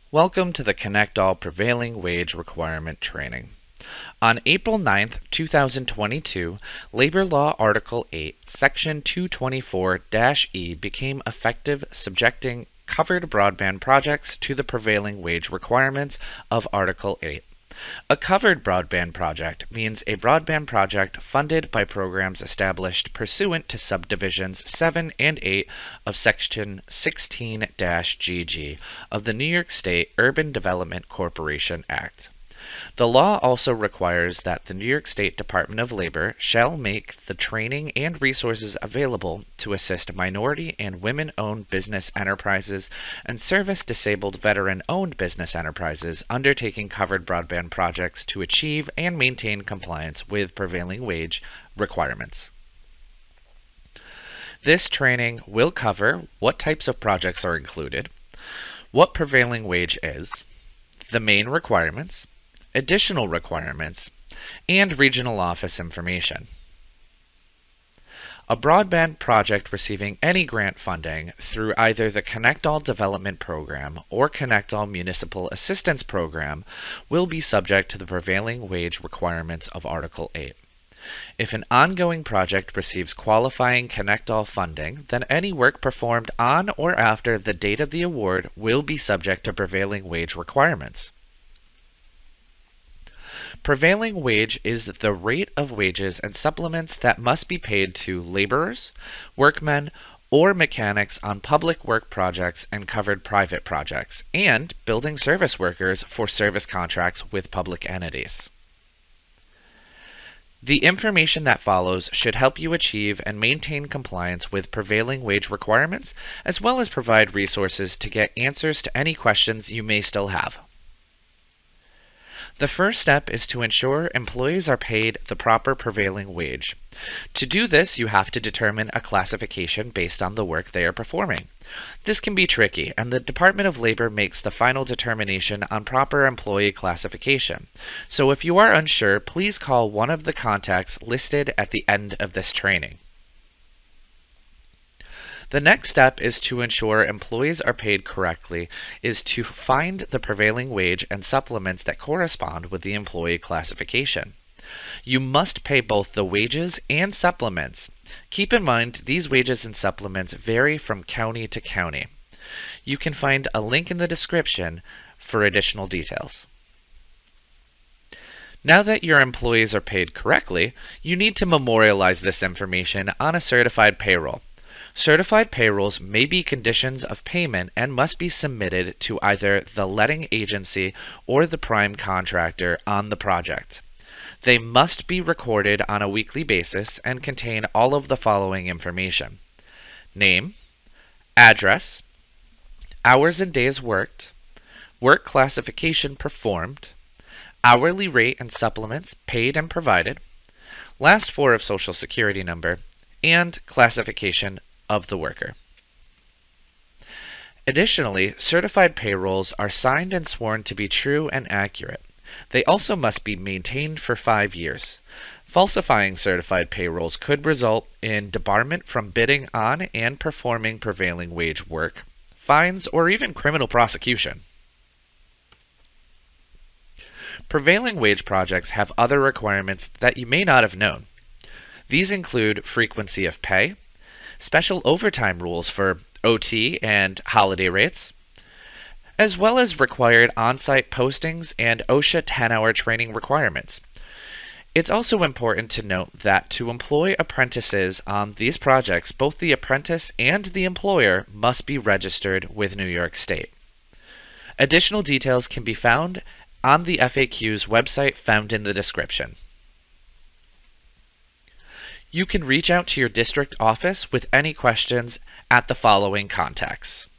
Welcome to the ConnectAll Prevailing Wage Requirement Training. On April 9th, 2022, Labor Law Article 8, Section 224-E became effective, subjecting covered broadband projects to the prevailing wage requirements of Article 8. A covered broadband project means a broadband project funded by programs established pursuant to subdivisions 7 and 8 of Section 16-GG of the New York State Urban Development Corporation Act. The law also requires that the New York State Department of Labor shall make the training and resources available to assist minority and women-owned business enterprises and service disabled veteran-owned business enterprises undertaking covered broadband projects to achieve and maintain compliance with prevailing wage requirements. This training will cover what types of projects are included, what prevailing wage is, the main requirements, additional requirements, and regional office information. A broadband project receiving any grant funding through either the ConnectAll Development Program or ConnectAll Municipal Assistance Program will be subject to the prevailing wage requirements of Article 8. If an ongoing project receives qualifying ConnectAll funding, then any work performed on or after the date of the award will be subject to prevailing wage requirements. Prevailing wage is the rate of wages and supplements that must be paid to laborers, workmen, or mechanics on public work projects and covered private projects, and building service workers for service contracts with public entities. The information that follows should help you achieve and maintain compliance with prevailing wage requirements, as well as provide resources to get answers to any questions you may still have. The first step is to ensure employees are paid the proper prevailing wage. To do this, you have to determine a classification based on the work they are performing. This can be tricky, and the Department of Labor makes the final determination on proper employee classification. So if you are unsure, please call one of the contacts listed at the end of this training. The next step is to ensure employees are paid correctly is to find the prevailing wage and supplements that correspond with the employee classification. You must pay both the wages and supplements. Keep in mind these wages and supplements vary from county to county. You can find a link in the description for additional details. Now that your employees are paid correctly, you need to memorialize this information on a certified payroll. Certified payrolls may be conditions of payment and must be submitted to either the letting agency or the prime contractor on the project. They must be recorded on a weekly basis and contain all of the following information: name, address, hours and days worked, work classification performed, hourly rate and supplements paid and provided, last four of Social Security number, and classification of the worker. Additionally, certified payrolls are signed and sworn to be true and accurate. They also must be maintained for 5 years. Falsifying certified payrolls could result in debarment from bidding on and performing prevailing wage work, fines, or even criminal prosecution. Prevailing wage projects have other requirements that you may not have known. These include frequency of pay, special overtime rules for OT and holiday rates, as well as required on-site postings and OSHA 10-hour training requirements. It's also important to note that to employ apprentices on these projects, both the apprentice and the employer must be registered with New York State. Additional details can be found on the FAQ's website found in the description. You can reach out to your district office with any questions at the following contacts.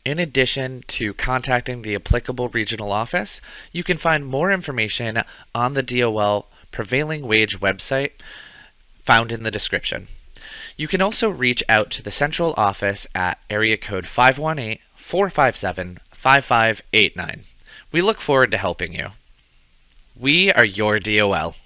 In addition to contacting the applicable regional office, you can find more information on the DOL Prevailing Wage website found in the description. You can also reach out to the central office at area code 518-457-5589. We look forward to helping you. We are your DOL.